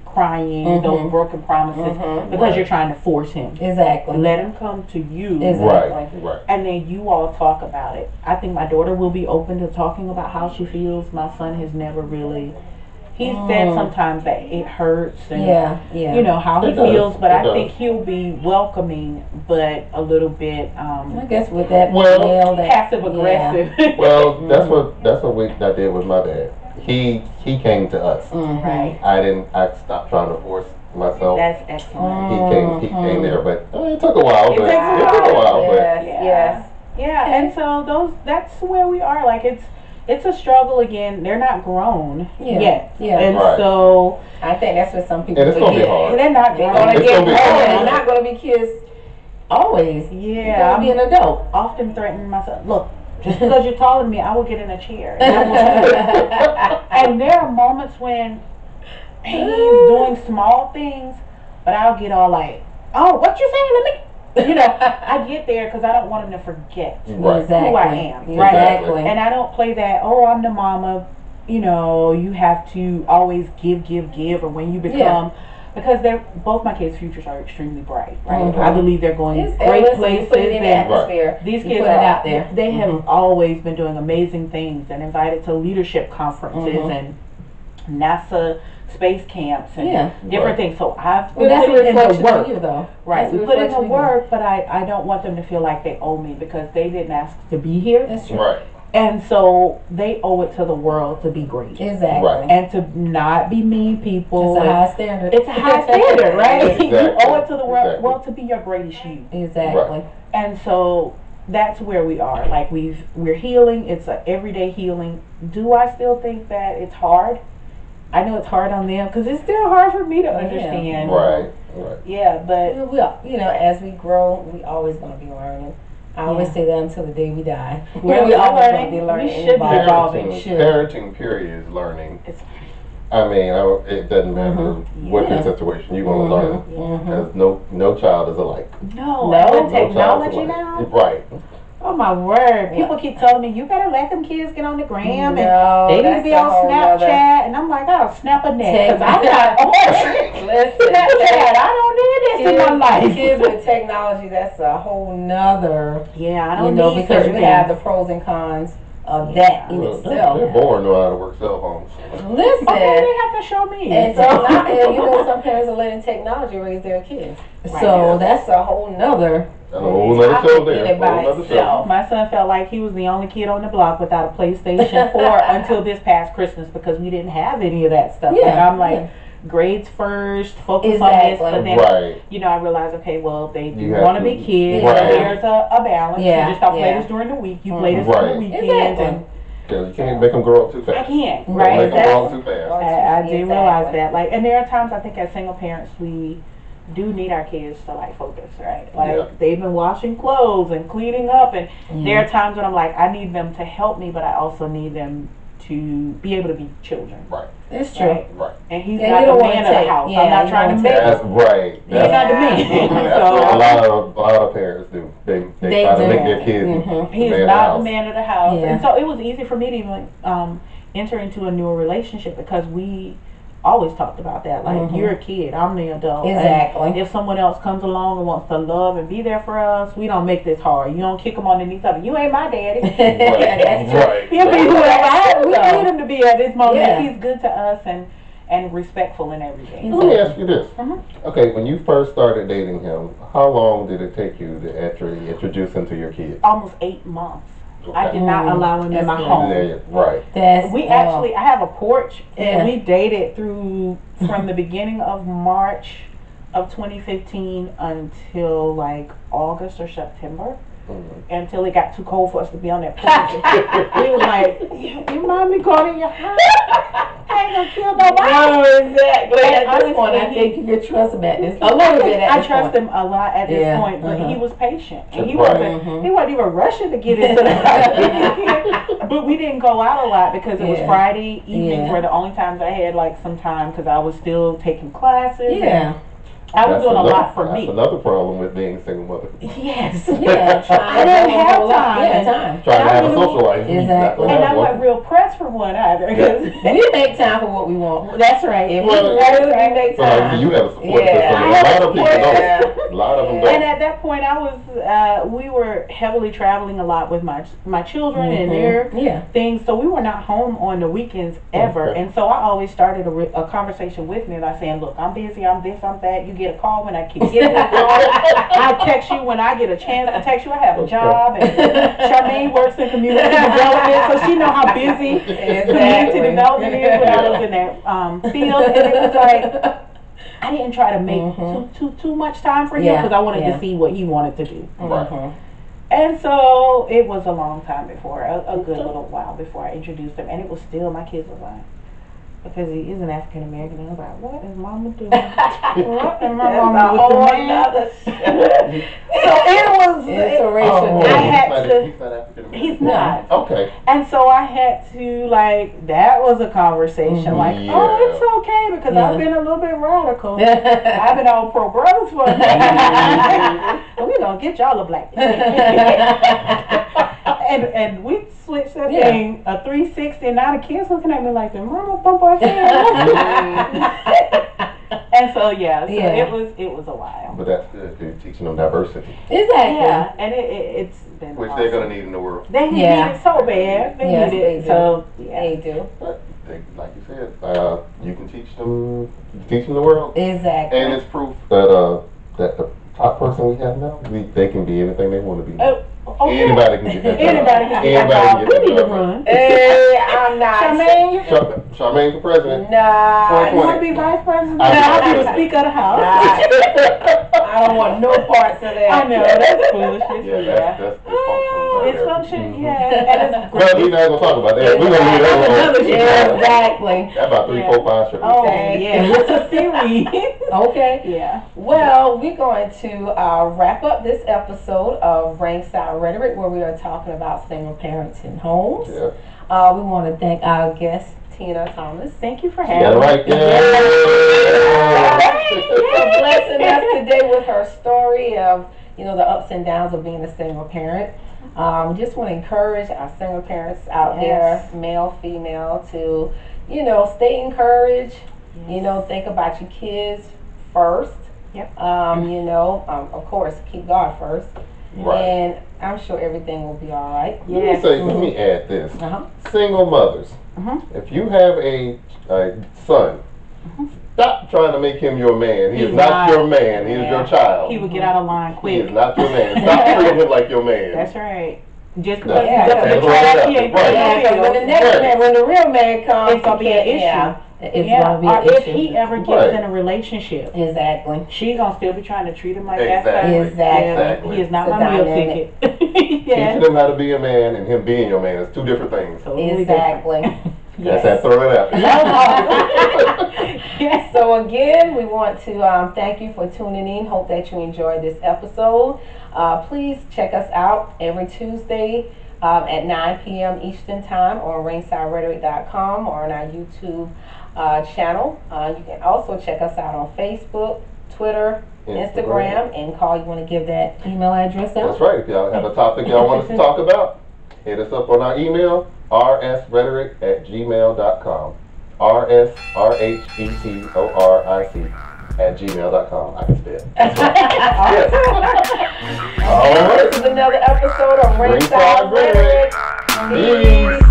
crying, those broken promises because you're trying to force him. Exactly. Let him come to you. Exactly. Right. And then you all talk about it. I think my daughter will be open to talking about how she feels. My son has never really. He's said sometimes that it hurts and you know how he feels, but I think he'll be welcoming, but a little bit I guess with that passive aggressive. Well, that's what I did with my dad. He came to us. Right. I stopped trying to force myself. That's excellent. He came there, but it took a while. It took a while, but and so that's where we are. Like it's a struggle again. They're not grown yet. And so I think that's what some people and it's gonna be hard. They're not going to get grown. They're not going to be kids always. You're going to be an adult. Often threatening myself. Look, just because you're taller than me, I will get in a chair. And there are moments when he's doing small things, but I'll get all like, oh, what you saying to me? You know, I get there because I don't want him to forget who I am. Exactly. And I don't play that, oh, I'm the mama, you know, you have to always give, or when you become, because both my kids' futures are extremely bright, right? I believe they're going great places. And these kids are out there. They have always been doing amazing things and invited to leadership conferences and NASA space camps and different things. So I've put in the work. Right, we put in the work, but I don't want them to feel like they owe me because they didn't ask to be here. That's true. Right. And so they owe it to the world to be great. Exactly. Right. And to not be mean people. It's a high standard. It's a high standard, right? Exactly. You owe it to the world, well, to be your greatest you. Exactly. Right. And so that's where we are. Like we're healing. It's an everyday healing. Do I still think that it's hard? I know it's hard on them because it's still hard for me to understand. Right. Yeah, but you know, as we grow, we always going to be learning. I always say that until the day we die. We always going to be learning. We should be evolving. Parenting period is learning. I mean, it doesn't matter what your situation, you're going to learn. Because no child is alike. No technology now. Right. Oh my word! People keep telling me you better let them kids get on the gram and they need to be on Snapchat, and I'm like, I'll snap a neck because I'm not on Snapchat. I don't need this in my life. Kids with technology, that's a whole nother. I don't need because you have the pros and cons of that in itself. They're born know how to work cell phones. Listen, okay, they have to show me. And so and you know, some parents are letting technology raise their kids. So that's a whole nother. That's a whole other show there. My son felt like he was the only kid on the block without a PlayStation 4 until this past Christmas because we didn't have any of that stuff. And I'm like, grades first, focus on this. But then, you know, I realized, okay, well, they do want to be kids. There's a balance. You just don't play this during the week. You play this on the weekends. And you can't make them grow up too fast. I can't. Don't make them grow up too fast. I did realize that. Like, and there are times I think as single parents we do need our kids to like focus, right? Like they've been washing clothes and cleaning up, and there are times when I'm like, I need them to help me, but I also need them to be able to be children. Right. It's true. Right. And he's not the man of the house. I'm not trying to make him. That's right. He's not the man. That's what a lot of parents do. They try to make their kids. He's not the man of the house, and so it was easy for me to even enter into a newer relationship, because we always talked about that. Like, you're a kid, I'm the adult. Exactly. And if someone else comes along and wants to love and be there for us, we don't make this hard. You don't kick them underneath of it. You ain't my daddy. Yeah, that's true. Right. He'll be whoever. We need him to be at this moment. Yeah. He's good to us and respectful and everything. Let me ask you this. Okay, when you first started dating him, how long did it take you to actually introduce him to your kids? Almost 8 months. Okay. I did not allow him in my home. Right. I have a porch, and we dated from the beginning of March of 2015 until like August or September. Until it got too cold for us to be on that porch. We was like, you mind me going in your house? I ain't gonna kill nobody. No, exactly. At this point, I think you could trust him at this. A little bit. I trust him a lot at this point, but he was patient, and he wasn't even rushing to get into the house. But we didn't go out a lot because it was Friday evenings were the only times I had like some time, because I was still taking classes. Yeah. I was doing a lot for me. That's another problem with being a single mother. Yes. Yeah. I didn't have time. Yeah, time. Trying to have a social life. Exactly. And I wasn't real pressed for one either. We make time for what we want. That's right. If we really make time. So you have a support system. A lot of people don't. A lot of them don't. And at that point, we were heavily traveling a lot with my children and their things. So we were not home on the weekends ever. And so I always started a conversation with me by saying, look, I'm busy, I'm this, I'm that. You get a call when I keep getting a call. I text you when I get a chance to text you. I have a job, and Charmaine works in community development, so she know how busy community development is when I was in that field. And it was like, I didn't try to make too much time for him, because I wanted to see what he wanted to do. And so it was a long time before, a good little while before I introduced him, and it was still, my kids were like, because he is an African American, and I was like, what is mama doing? What is my mama doing? So it was interracial. I had to. He's not. Okay. And so I had to, like, that was a conversation. Like, oh, it's okay, because I've been a little bit radical. I've been on pro brothers for a minute. We're gonna get y'all a black. And we switched that thing a 360, and now the kids looking at me like, the mama bump our head. And so it was a while. But that's good. You're teaching them diversity. Exactly. Yeah, and it's been which awesome. they're gonna need in the world. They need it so bad. They need it. So they do. But like you said, you can teach them the world. Exactly. And it's proof that that the top person we have now, they can be anything they want to be. Okay. Anybody can get that job. Anybody can get that job. We need to run. I'm not. Charmaine for president. Nah. You want to be vice president? I'll be the speaker of the house. I don't want no parts of that. I know, that's foolishness. Yeah, that's dysfunctional. It's function, yeah. Well, we're not going to talk about that. We're going to leave that alone. Exactly. That's about 3, 4, 5 shows. Oh, yeah. It's a series. Okay. Yeah. Well, we're going to wrap up this episode of Ringside Rhetoric, where we are talking about single parents in homes. Yeah. We want to thank our guest, Tina Thomas. Thank you for having me. Yeah, right. For blessing us today with her story of, the ups and downs of being a single parent. Just want to encourage our single parents out there, male, female, to, stay encouraged. Think about your kids first. Yep. Of course, keep God first. Right. And I'm sure everything will be all right. Let me add this. Single mothers, if you have a son, stop trying to make him your man. He is not your man. He is your child. He would get out of line quick. He is not your man. Stop treating him like your man. That's right. Just because when the real man comes, it's gonna be an issue. It's gonna be an or issue. if he ever gets in a relationship, exactly, she's gonna still be trying to treat him like Exactly. that. He is not my meal ticket. Teaching him how to be a man and him being your man is two different things. Totally exactly. That's that. Throw it out. Yes. So again, we want to thank you for tuning in. Hope that you enjoyed this episode. Please check us out every Tuesday at 9 p.m. Eastern Time on ringsiderhetoric.com or on our YouTube channel. You can also check us out on Facebook, Twitter, Instagram, and call. You want to give that email address out? That's right. If y'all have a topic y'all want us to talk about, hit us up on our email, rsrhetoric@gmail.com. rsrhetoric@gmail.com. I can spell. That's right. Yes. All right. This is another episode of Ringside Rhetoric. Peace.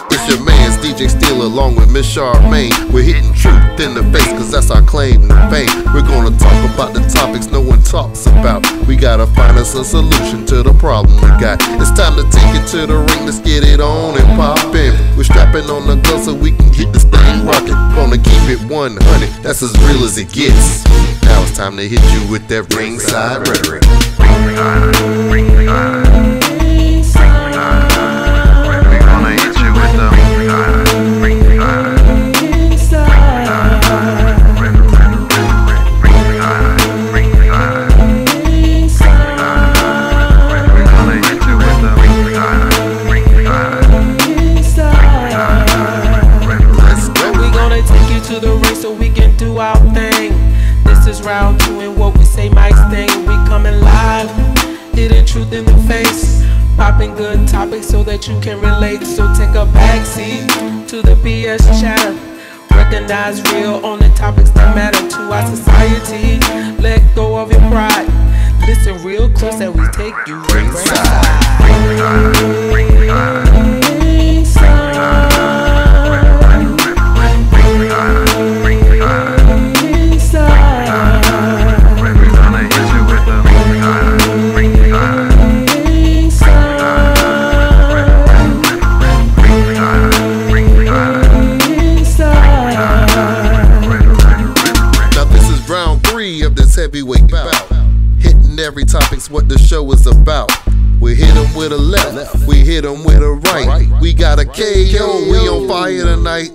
It's your man's DJ Steele along with Miss Charmaine. We're hitting truth in the face cause that's our claim to fame. We're gonna talk about the topics no one talks about. We gotta find us a solution to the problem we got. It's time to take it to the ring, let's get it on and pop in. We're strapping on the glove so we can get this thing rocking. Gonna keep it 100, that's as real as it gets. Now it's time to hit you with that ringside rhetoric. Round 2 and what we say Mike's thing. We coming live, hitting truth in the face, popping good topics so that you can relate. So take a backseat to the BS chatter. Recognize real on the topics that matter to our society. Let go of your pride. Listen real close as we take you ringside. Heavyweight bout, hitting every topic's what the show is about. We hit them with a left, we hit them with a right. We got a KO, we on fire tonight.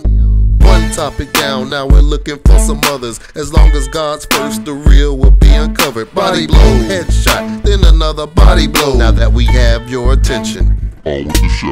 One topic down, now we're looking for some others. As long as God's first, the real will be uncovered. Body blow, headshot, then another body blow. Now that we have your attention, on with the show.